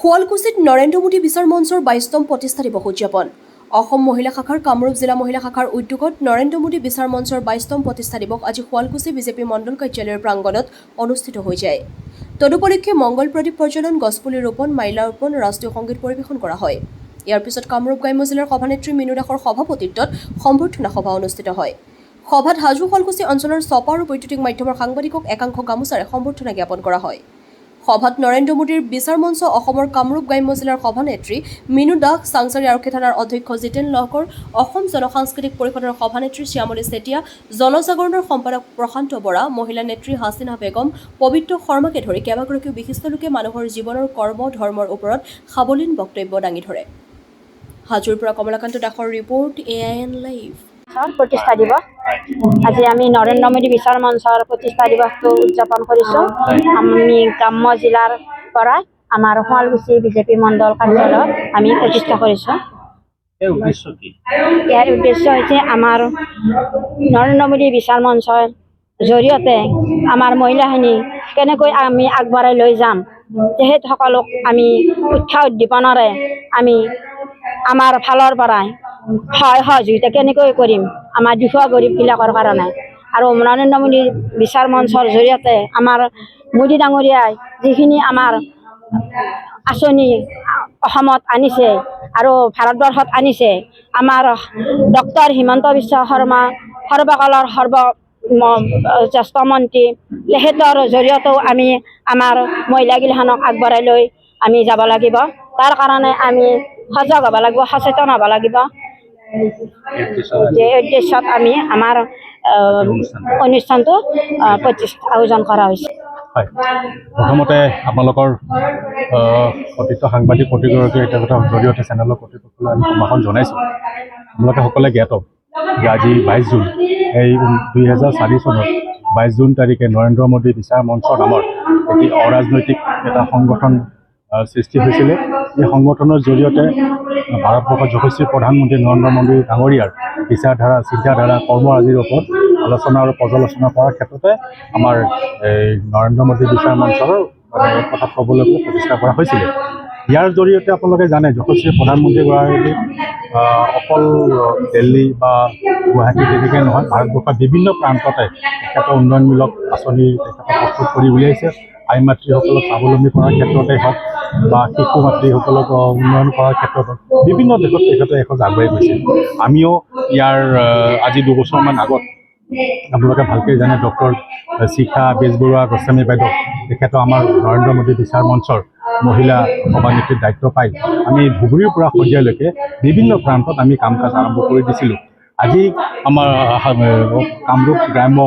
শুৱালকুছিত নৰেন্দ্ৰ মোদী বিচাৰ মঞ্চৰ ২২তম প্ৰতিষ্ঠা দিৱস উদযাপন। অসম মহিলা শাখাৰ কামৰূপ জিলা মহিলা শাখাৰ উদ্যোগত নৰেন্দ্ৰ মোদী বিচাৰ মঞ্চৰ ২২তম প্ৰতিষ্ঠা দিৱস আজি শুৱালকুছি বিজেপি মণ্ডল কাৰ্যালয়ৰ প্ৰাংগণত অনুষ্ঠিত হৈ যায়। তদুপলক্ষে মংগল প্ৰদীপ প্ৰজ্বলন, গছপুলি ৰোপণ, মাইলা অৰ্পণ, ৰাষ্ট্ৰীয় সংগীত পৰিৱেশন কৰা হয়। ইয়াৰ পিছত কামৰূপ গ্ৰাম্য জিলাৰ সভানেত্ৰী মিনু দাসৰ সভাপতিত্বত সম্বৰ্ধনা সভা অনুষ্ঠিত হয়। সভাত হাজো শুৱালকুছি অঞ্চলৰ ছপা আৰু বৈদ্যুতিক মাধ্যমৰ সাংবাদিকক একাংশ গামোচাৰে সম্বৰ্ধনা জ্ঞাপন কৰা হয়। সভাত নৰেন্দ্ৰ মোদীৰ বিচাৰ মঞ্চ অসমৰ কামৰূপ গ্ৰাম্য জিলাৰ সভানেত্ৰী মিনু দাস, চাংচাৰী আৰক্ষী থানাৰ অধ্যক্ষ জিতেন লহকৰ, অসম জনসাংস্কৃতিক পৰিষদৰ সভানেত্ৰী শ্যামলী চেতিয়া, জনজাগৰণৰ সম্পাদক প্ৰশান্ত বৰা, মহিলা নেত্ৰী হাছিনা বেগম, পবিত্ৰ শৰ্মাকে ধৰি কেইবাগৰাকীও বিশিষ্ট লোকে মানুহৰ জীৱনৰ কৰ্ম ধৰ্মৰ ওপৰত সাৱলীন বক্তব্য দাঙি ধৰে। হাজোৰ পৰা কমলাকান্ত দাসৰ ৰিপৰ্ট, AIN লাইভ। প্ৰতিষ্ঠা দিৱস আজি আমি নৰেন্দ্ৰ মোদী বিচাৰ মঞ্চৰ প্ৰতিষ্ঠা দিৱসটো উদযাপন কৰিছোঁ। আমি গ্ৰাম্য জিলাৰ পৰা আমাৰ শুৱালকুছি বিজেপি মণ্ডল কাৰ্যালয়ত আমি প্ৰতিষ্ঠা কৰিছোঁ। ইয়াৰ উদ্দেশ্য হৈছে আমাৰ নৰেন্দ্ৰ মোদী বিচাৰ মঞ্চৰ জৰিয়তে আমাৰ মহিলাখিনি কেনেকৈ আমি আগবঢ়াই লৈ যাম, তেখেতসকলক আমি উৎসাহ উদ্দীপনাৰে আমি আমাৰ ফালৰ পৰাই সহায় সহযোগিতা কেনেকৈ কৰিম আমাৰ দুখীয়া গৰীববিলাকৰ কাৰণে। আৰু নৰেন্দ্ৰ মোদী বিচাৰ মঞ্চৰ জৰিয়তে আমাৰ মোদী ডাঙৰীয়াই যিখিনি আমাৰ আঁচনি অসমত আনিছে আৰু ভাৰতবৰ্ষত আনিছে, আমাৰ ডক্টৰ হিমন্ত বিশ্ব শৰ্মা সৰ্বকালৰ জ্যেষ্ঠ মন্ত্ৰী, তেখেতৰ জৰিয়তেও আমি আমাৰ মহিলাগিলাখনক আগবঢ়াই লৈ আমি যাব লাগিব। তাৰ কাৰণে আমি সজাগ হ'ব লাগিব, সচেতন হ'ব লাগিব। এই উদ্দেশ্যত আমি আমাৰ অনুষ্ঠানটো আয়োজন কৰা হৈছে। হয়, প্ৰথমতে আপোনালোকৰ প্ৰতিটো সাংবাদিক প্ৰতিগৰাকী এটা জৰিয়তে চেনেলৰ কৰ্তৃপক্ষলৈ আমি সম্ভাষণ জনাইছোঁ। আপোনালোকে সকলোৱে জ্ঞাত যে আজি ২২ জুন, এই ২০০৪ চনত ২২ জুন তাৰিখে নৰেন্দ্ৰ মোদী বিচাৰ মঞ্চ নামৰ এটি অৰাজনৈতিক এটা সংগঠন সৃষ্টি হৈছিলে। এই সংগঠনৰ জৰিয়তে ভাৰতবৰ্ষৰ যশস্বী প্ৰধানমন্ত্ৰী নৰেন্দ্ৰ মোদী ডাঙৰীয়াৰ বিচাৰধাৰা, চিন্তাধাৰা, কৰ্মৰাজিৰ ওপৰত আলোচনা আৰু পৰ্যালোচনা কৰাৰ ক্ষেত্ৰতে আমাৰ এই নৰেন্দ্ৰ মোদী বিচাৰ মঞ্চৰ কথা ক'বলৈ প্ৰতিষ্ঠা কৰা হৈছিলে। ইয়াৰ জৰিয়তে আপোনালোকে জানে যশস্বী প্ৰধানমন্ত্ৰীগৰাকী অকল দিল্লী বা গুৱাহাটী তেনেকৈ নহয়, ভাৰতবৰ্ষৰ বিভিন্ন প্ৰান্ততে তেখেতৰ উন্নয়নমূলক আঁচনি তেখেতে প্ৰস্তুত কৰি উলিয়াইছে। আই মাতৃসকলক স্বাৱলম্বী কৰাৰ ক্ষেত্ৰতে হওক বা শিশু মাতৃসকলক উন্নয়ন কৰাৰ ক্ষেত্ৰত হওক, বিভিন্ন দিশত তেখেতে এখন আগুৱাই গৈছে। আমিও ইয়াৰ আজি দুবছৰমান আগত আপোনালোকে ভালকৈ জানে ডক্টৰ শিখা বেজবৰুৱা গোস্বামী বাইদেউ, তেখেতৰ আমাৰ নৰেন্দ্ৰ মোদী বিচাৰ মঞ্চৰ মহিলা সভানেত্ৰীৰ দায়িত্ব পাই আমি ধুবুৰীৰ পৰা শদিয়ালৈকে বিভিন্ন প্ৰান্তত আমি কাম কাজ আৰম্ভ কৰি দিছিলোঁ। আজি আমাৰ কামৰূপ গ্ৰাম্য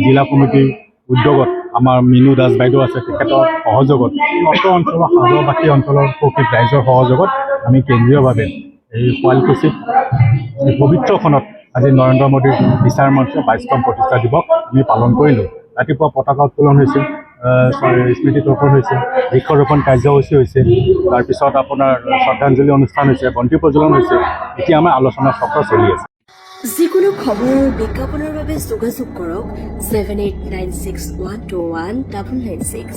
জিলা কমিটিৰ উদ্যোগত আমাৰ মিনু দাস বাইদেউ আছে, তেখেতৰ সহযোগত অত্ৰ অঞ্চলৰ সাগৰবাসী অঞ্চলৰ প্ৰকৃত ৰাইজৰ সহযোগত আমি কেন্দ্ৰীয়ভাৱে এই শুৱালকুছিত এই পবিত্ৰখনত আজি নৰেন্দ্ৰ মোদীৰ বিচাৰ মঞ্চৰ ২২তম প্ৰতিষ্ঠা দিৱস আমি পালন কৰিলোঁ। ৰাতিপুৱা পতাকা উত্তোলন হৈছিল, স্মৃতি তৰ্পণ হৈছিল, বৃক্ষৰোপণ কাৰ্যসূচী হৈছিল, তাৰপিছত আপোনাৰ শ্ৰদ্ধাঞ্জলি অনুষ্ঠান হৈছে, বন্তি প্ৰজ্বলন হৈছে। এতিয়া আমাৰ আলোচনা চক্ৰ চলি আছে। যিকোনো খবৰ বিজ্ঞাপনৰ বাবে যোগাযোগ কৰক 7896121996।